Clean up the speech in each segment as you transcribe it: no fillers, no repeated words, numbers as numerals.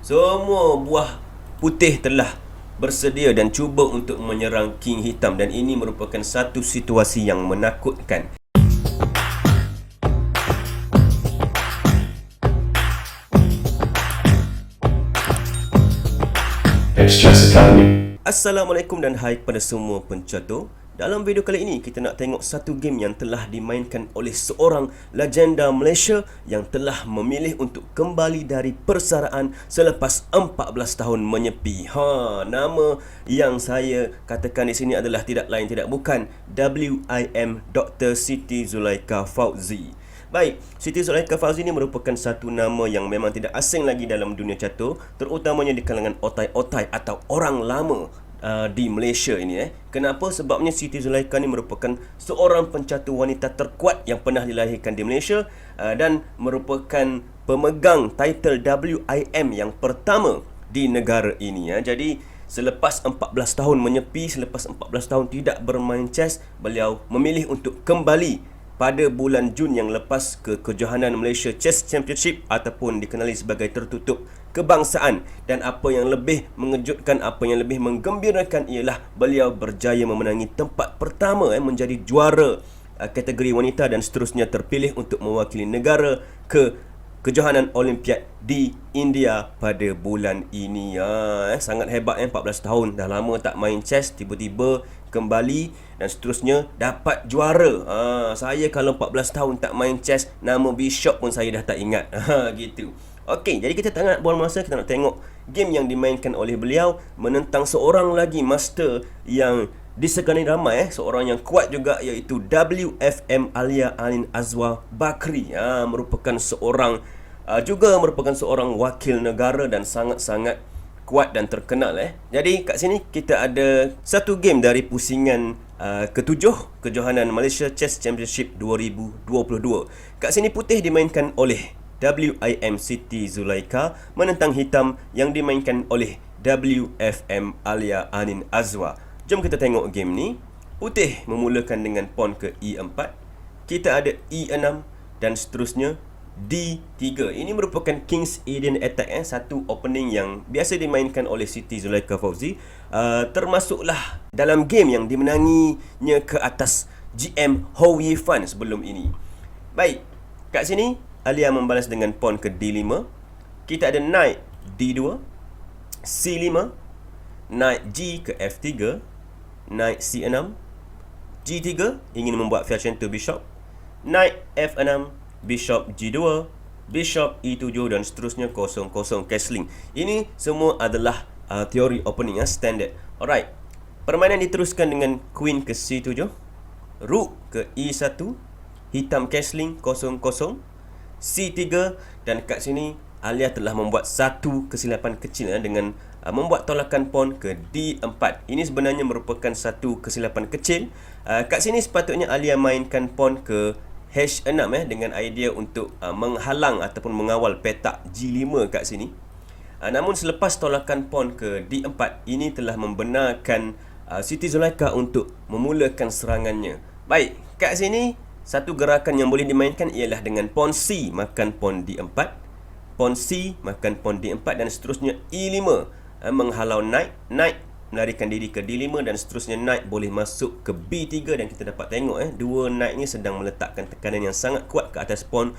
Semua buah putih telah bersedia dan cuba untuk menyerang King Hitam, dan ini merupakan satu situasi yang menakutkan. Assalamualaikum dan hai kepada semua pencatur. Dalam video kali ini kita nak tengok satu game yang telah dimainkan oleh seorang legenda Malaysia yang telah memilih untuk kembali dari persaraan selepas 14 tahun menyepi. Nama yang saya katakan di sini adalah tidak lain tidak bukan WIM Dr. Siti Zulaikha Fauzi. Baik, Siti Zulaikha Fauzi ini merupakan satu nama yang memang tidak asing lagi dalam dunia catur, terutamanya di kalangan otai-otai atau orang lama di Malaysia ini. Kenapa? Sebabnya Siti Zulaikha ni merupakan seorang pencatur wanita terkuat yang pernah dilahirkan di Malaysia dan merupakan pemegang title WIM yang pertama di negara ini. Jadi selepas 14 tahun menyepi, selepas 14 tahun tidak bermain chess, beliau memilih untuk kembali pada bulan Jun yang lepas ke Kejohanan Malaysia Chess Championship ataupun dikenali sebagai tertutup kebangsaan. Dan apa yang lebih mengejutkan, apa yang lebih menggembirakan ialah beliau berjaya memenangi tempat pertama menjadi juara kategori wanita dan seterusnya terpilih untuk mewakili negara ke Kejohanan Olimpiad di India pada bulan ini. Sangat hebat 14 tahun dah lama tak main chess, tiba-tiba kembali dan seterusnya dapat juara. Saya kalau 14 tahun tak main chess, nama Bishop pun saya dah tak ingat. Gitu. Okey, jadi kita tak nak buang masa, kita nak tengok game yang dimainkan oleh beliau menentang seorang lagi master yang disegani ramai, seorang yang kuat juga, iaitu WFM Alia Anin Azwa Bakri. Merupakan seorang juga merupakan seorang wakil negara dan sangat-sangat kuat dan terkenal. Jadi kat sini kita ada satu game dari pusingan ketujuh Kejohanan Malaysia Chess Championship 2022. Kat sini putih dimainkan oleh WIM Siti Zulaikha menentang hitam yang dimainkan oleh WFM Alia Anin Azwa. Jom kita tengok game ni. Putih memulakan dengan pawn ke E4. Kita ada E6 dan seterusnya D3. Ini merupakan King's Indian Attack, satu opening yang biasa dimainkan oleh Siti Zulaikha Fauzi. Termasuklah dalam game yang dimenanginya ke atas GM Ho Yifan sebelum ini. Baik, kat sini Alia membalas dengan pawn ke D5. Kita ada knight D2, C5, knight G ke F3, knight C6, G3 ingin membuat fashion to bishop, knight F6, bishop G2, bishop E7 dan seterusnya kosong castling. Ini semua adalah teori opening standard. Alright. Permainan diteruskan dengan queen ke C7, rook ke E1, hitam castling kosong, C3, dan kat sini Alia telah membuat satu kesilapan kecil dengan membuat tolakan pawn ke D4. Ini sebenarnya merupakan satu kesilapan kecil. Kat sini sepatutnya Alia mainkan pawn ke H6 dengan idea untuk menghalang ataupun mengawal petak G5 kat sini. Namun selepas tolakan pawn ke D4, ini telah membenarkan Siti Zulaikha untuk memulakan serangannya. Baik, kat sini satu gerakan yang boleh dimainkan ialah dengan pawn C makan pawn D4, pawn C makan pawn D4 dan seterusnya E5 menghalau knight melarikan diri ke D5 dan seterusnya knight boleh masuk ke B3. Dan kita dapat tengok dua knight ni sedang meletakkan tekanan yang sangat kuat ke atas pawn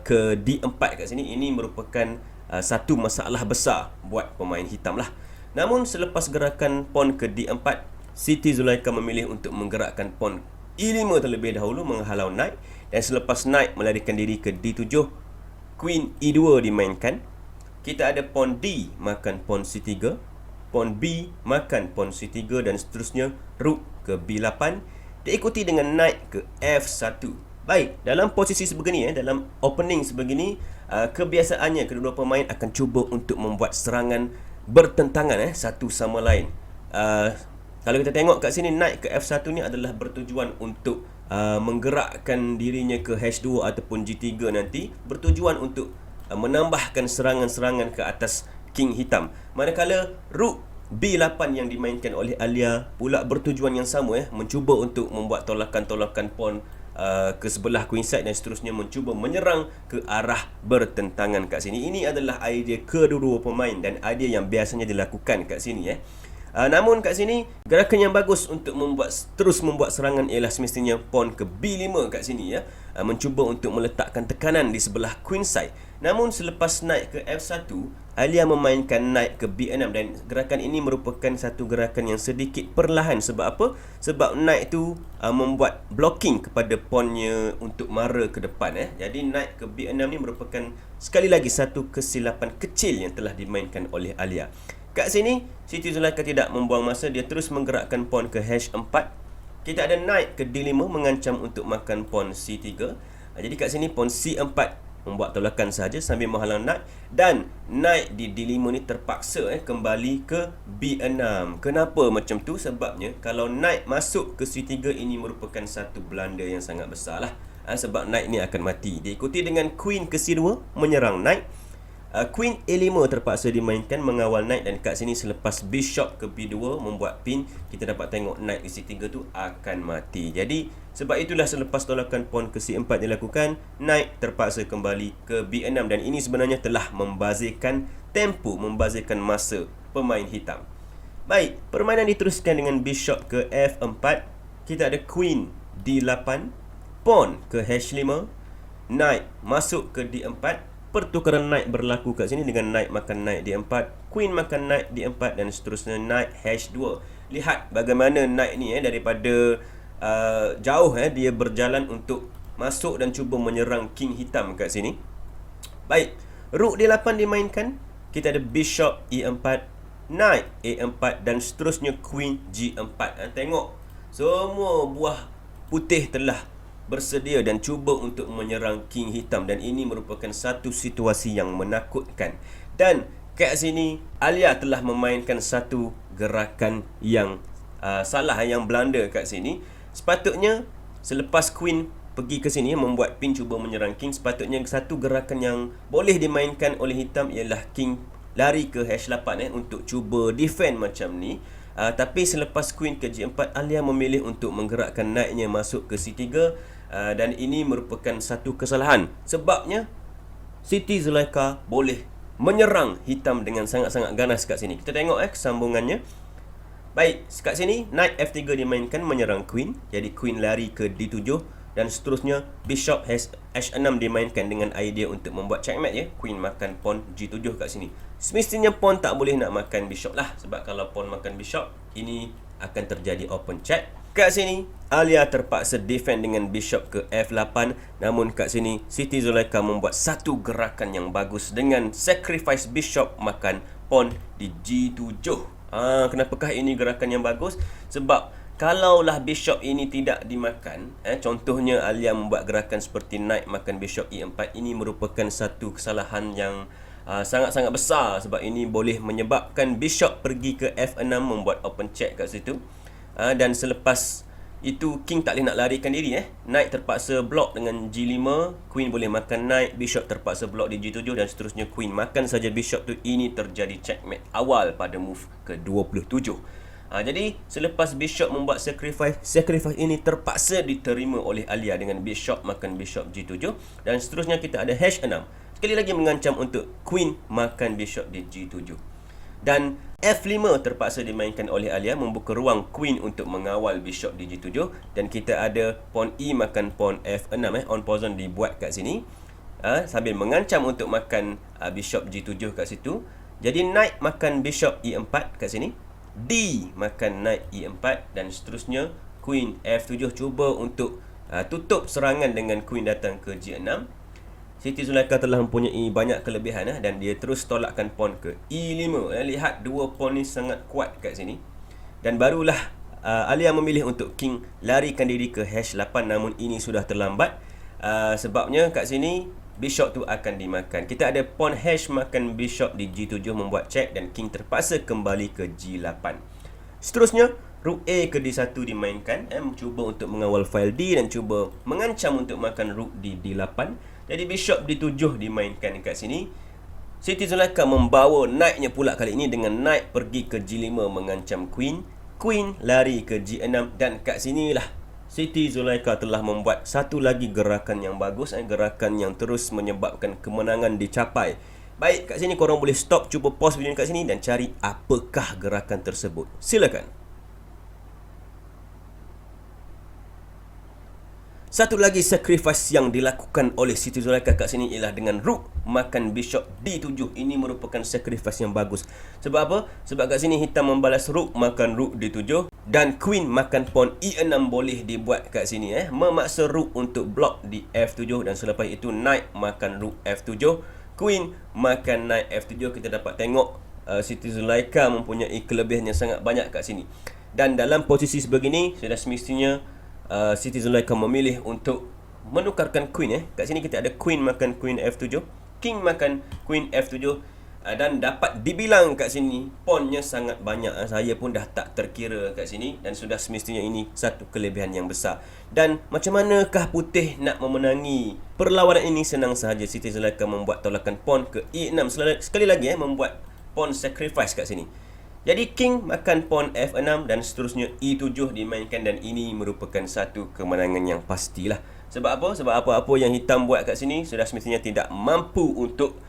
ke D4 kat sini. Ini merupakan satu masalah besar buat pemain hitam lah. Namun selepas gerakan pawn ke D4, Siti Zulaikha memilih untuk menggerakkan pawn E5 terlebih dahulu menghalau knight, dan selepas knight melarikan diri ke D7, queen E2 dimainkan. Kita ada pawn D makan pawn C3, pawn B makan pawn C3 dan seterusnya rook ke B8 diikuti dengan knight ke F1. Baik, dalam posisi sebegini dalam opening sebegini, kebiasaannya kedua-dua pemain akan cuba untuk membuat serangan bertentangan satu sama lain. Kalau kita tengok kat sini, knight ke F1 ni adalah bertujuan untuk menggerakkan dirinya ke H2 ataupun G3 nanti, bertujuan untuk menambahkan serangan-serangan ke atas king hitam. Manakala rook B8 yang dimainkan oleh Alia pula bertujuan yang sama, mencuba untuk membuat tolakan-tolakan pawn ke sebelah queenside dan seterusnya mencuba menyerang ke arah bertentangan kat sini. Ini adalah idea kedua-dua pemain dan idea yang biasanya dilakukan kat sini. Namun kat sini gerakan yang bagus untuk terus membuat serangan ialah semestinya pawn ke B5 kat sini mencuba untuk meletakkan tekanan di sebelah queenside. Namun selepas naik ke F1, Alia memainkan naik ke B6 dan gerakan ini merupakan satu gerakan yang sedikit perlahan. Sebab apa? Sebab naik tu membuat blocking kepada pawnnya untuk mara ke depan. Jadi naik ke B6 ni merupakan sekali lagi satu kesilapan kecil yang telah dimainkan oleh Alia. Kat sini, Siti Zulaikha tidak membuang masa, dia terus menggerakkan pawn ke H4. Kita ada knight ke D5 mengancam untuk makan pawn C3. Jadi kat sini pawn C4 membuat tolakan sahaja sambil menghalang knight, dan knight di D5 ni terpaksa kembali ke B6. Kenapa macam tu? Sebabnya kalau knight masuk ke C3 ini merupakan satu blunder yang sangat besar lah. Sebab knight ni akan mati. Diikuti dengan queen ke C2 menyerang knight. Queen A5 terpaksa dimainkan mengawal knight, dan kat sini selepas bishop ke B2 membuat pin, kita dapat tengok knight di C3 tu akan mati. Jadi sebab itulah selepas tolakan pawn ke C4 dilakukan, knight terpaksa kembali ke B6, dan ini sebenarnya telah membazirkan tempo, membazirkan masa pemain hitam. Baik, permainan diteruskan dengan bishop ke F4. Kita ada queen D8, pawn ke H5, knight masuk ke D4. Pertukaran knight berlaku kat sini dengan knight makan knight D4, queen makan knight D4 dan seterusnya knight H2. Lihat bagaimana knight ni daripada jauh dia berjalan untuk masuk dan cuba menyerang king hitam kat sini. Baik, rook D8 dimainkan. Kita ada bishop E4, knight A4 dan seterusnya queen G4. Tengok, semua buah putih telah bersedia dan cuba untuk menyerang king hitam, dan ini merupakan satu situasi yang menakutkan. Dan kat sini Alia telah memainkan satu gerakan yang salah, yang blunder kat sini. Sepatutnya selepas queen pergi ke sini membuat pin cuba menyerang king, sepatutnya satu gerakan yang boleh dimainkan oleh hitam ialah king lari ke H8 untuk cuba defend macam ni. Tapi selepas queen ke G4, Alia memilih untuk menggerakkan knightnya masuk ke C3. Dan ini merupakan satu kesalahan. Sebabnya Siti Zulaikha boleh menyerang hitam dengan sangat-sangat ganas kat sini. Kita tengok kesambungannya. Baik, kat sini knight F3 dimainkan menyerang queen. Jadi queen lari ke D7 dan seterusnya bishop H6 dimainkan dengan idea untuk membuat checkmate Queen makan pawn G7 kat sini. Semestinya pawn tak boleh nak makan bishop lah, sebab kalau pawn makan bishop ini akan terjadi open check. Kat sini Alia terpaksa defend dengan bishop ke F8. Namun kat sini Siti Zulaikha membuat satu gerakan yang bagus dengan sacrifice bishop makan pawn di G7. Kenapakah ini gerakan yang bagus? Sebab kalaulah bishop ini tidak dimakan, contohnya Alia membuat gerakan seperti knight makan bishop E4, ini merupakan satu kesalahan yang sangat-sangat besar, sebab ini boleh menyebabkan bishop pergi ke F6 membuat open check kat situ. Dan selepas itu king tak boleh nak larikan diri. Knight terpaksa block dengan G5, queen boleh makan knight, bishop terpaksa block di G7 dan seterusnya queen makan saja bishop tu. Ini terjadi checkmate awal pada move ke-27. Jadi selepas bishop membuat sacrifice ini terpaksa diterima oleh Alia dengan bishop makan bishop G7 dan seterusnya kita ada H6. Sekali lagi mengancam untuk queen makan bishop di G7. Dan F5 terpaksa dimainkan oleh Alia membuka ruang queen untuk mengawal bishop di G7, dan kita ada pawn E makan pawn F6 on position dibuat kat sini sambil mengancam untuk makan bishop G7 kat situ. Jadi knight makan bishop E4 kat sini, D makan knight E4 dan seterusnya queen F7 cuba untuk tutup serangan dengan queen datang ke G6. Siti Zulaikha telah mempunyai banyak kelebihan dan dia terus tolakkan pawn ke E5. Lihat dua pawn ni sangat kuat kat sini. Dan barulah Alia memilih untuk king larikan diri ke H8, namun ini sudah terlambat. Sebabnya kat sini bishop tu akan dimakan. Kita ada pawn H makan bishop di G7 membuat check dan king terpaksa kembali ke G8. Seterusnya rook A ke D1 dimainkan, cuba untuk mengawal file D dan cuba mengancam untuk makan rook di D8. Jadi bishop D7 dimainkan kat sini. Siti Zulaikha membawa knightnya pula kali ini dengan knight pergi ke G5 mengancam queen. Queen lari ke G6 dan kat sinilah Siti Zulaikha telah membuat satu lagi gerakan yang bagus, gerakan yang terus menyebabkan kemenangan dicapai. Baik, kat sini korang boleh stop, cuba pause video ni kat sini dan cari apakah gerakan tersebut. Silakan. Satu lagi sacrifice yang dilakukan oleh Siti Zulaikha kat sini ialah dengan rook makan bishop D7. Ini merupakan sacrifice yang bagus. Sebab apa? Sebab kat sini hitam membalas rook makan rook D7 dan queen makan pawn E6 boleh dibuat kat sini. Memaksa rook untuk block di F7 dan selepas itu knight makan rook F7. Queen makan knight F7. Kita dapat tengok Siti Zulaikha mempunyai kelebihan yang sangat banyak kat sini. Dan dalam posisi sebegini, sudah semestinya Siti Zulaikha memilih untuk menukarkan queen. Kat sini kita ada queen makan queen F7, king makan queen F7, dan dapat dibilang kat sini pawnnya sangat banyak. Saya pun dah tak terkira kat sini dan sudah semestinya ini satu kelebihan yang besar. Dan macam manakah putih nak memenangi perlawanan ini? Senang sahaja. Siti Zulaikha membuat tolakan pawn ke E6. Sekali lagi membuat pawn sacrifice kat sini. Jadi king makan pawn F6 dan seterusnya E7 dimainkan dan ini merupakan satu kemenangan yang pastilah. Sebab apa? Sebab apa-apa yang hitam buat kat sini sudah semestinya tidak mampu untuk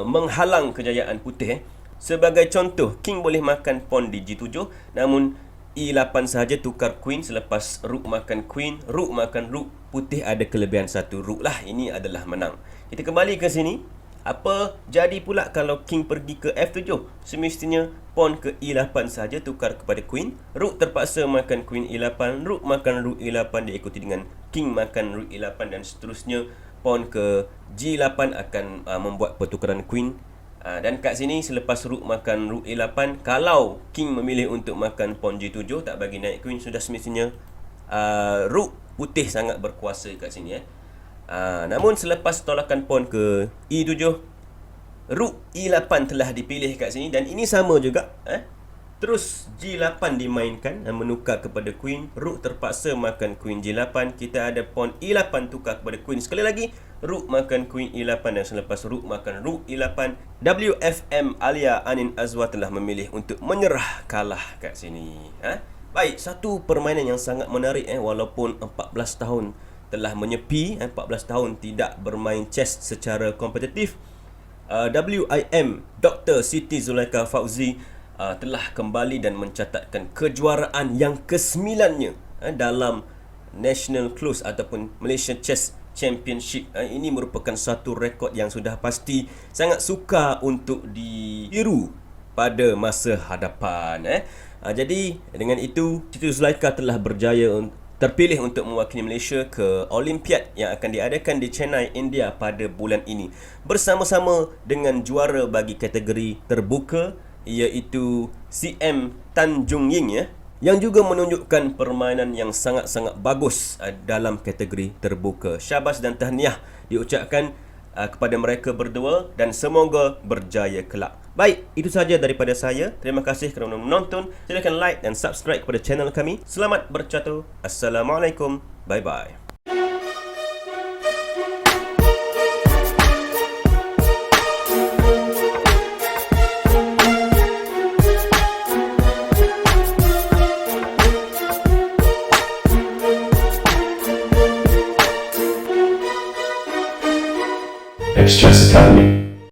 menghalang kejayaan putih. Sebagai contoh, king boleh makan pawn di G7, namun E8 sahaja tukar queen selepas rook makan queen, rook makan rook, putih ada kelebihan satu rook lah. Ini adalah menang. Kita kembali ke sini. Apa jadi pula kalau king pergi ke F7? Semestinya pawn ke E8 saja tukar kepada queen. Rook terpaksa makan queen E8, rook makan rook E8 diikuti dengan king makan rook E8 dan seterusnya pawn ke G8 akan membuat pertukaran queen. Dan kat sini selepas rook makan rook E8, kalau king memilih untuk makan pawn G7 tak bagi naik queen, sudah semestinya rook putih sangat berkuasa kat sini. Namun selepas tolakan pawn ke E7, rook E8 telah dipilih kat sini dan ini sama juga. Terus G8 dimainkan dan menukar kepada queen. Rook terpaksa makan queen G8. Kita ada pawn E8 tukar kepada queen. Sekali lagi rook makan queen E8 dan selepas rook makan rook E8, WFM Alia Anin Azwa telah memilih untuk menyerah, kalah kat sini. Baik, satu permainan yang sangat menarik walaupun 14 tahun telah menyepi, 14 tahun tidak bermain chess secara kompetitif. WIM Dr. Siti Zulaikha Fauzi telah kembali dan mencatatkan kejuaraan yang ke-9-nya dalam National Close ataupun Malaysia Chess Championship. Ini merupakan satu rekod yang sudah pasti sangat sukar untuk ditiru pada masa hadapan. Jadi dengan itu Siti Zulaikha telah berjaya terpilih untuk mewakili Malaysia ke Olimpiad yang akan diadakan di Chennai, India pada bulan ini bersama-sama dengan juara bagi kategori terbuka iaitu CM Tan Jung Ying yang juga menunjukkan permainan yang sangat-sangat bagus dalam kategori terbuka. Syabas dan tahniah diucapkan kepada mereka berdua dan semoga berjaya kelak. Baik, itu sahaja daripada saya. Terima kasih kerana menonton. Silakan like dan subscribe kepada channel kami. Selamat bercatur. Assalamualaikum. Bye-bye. Express Academy.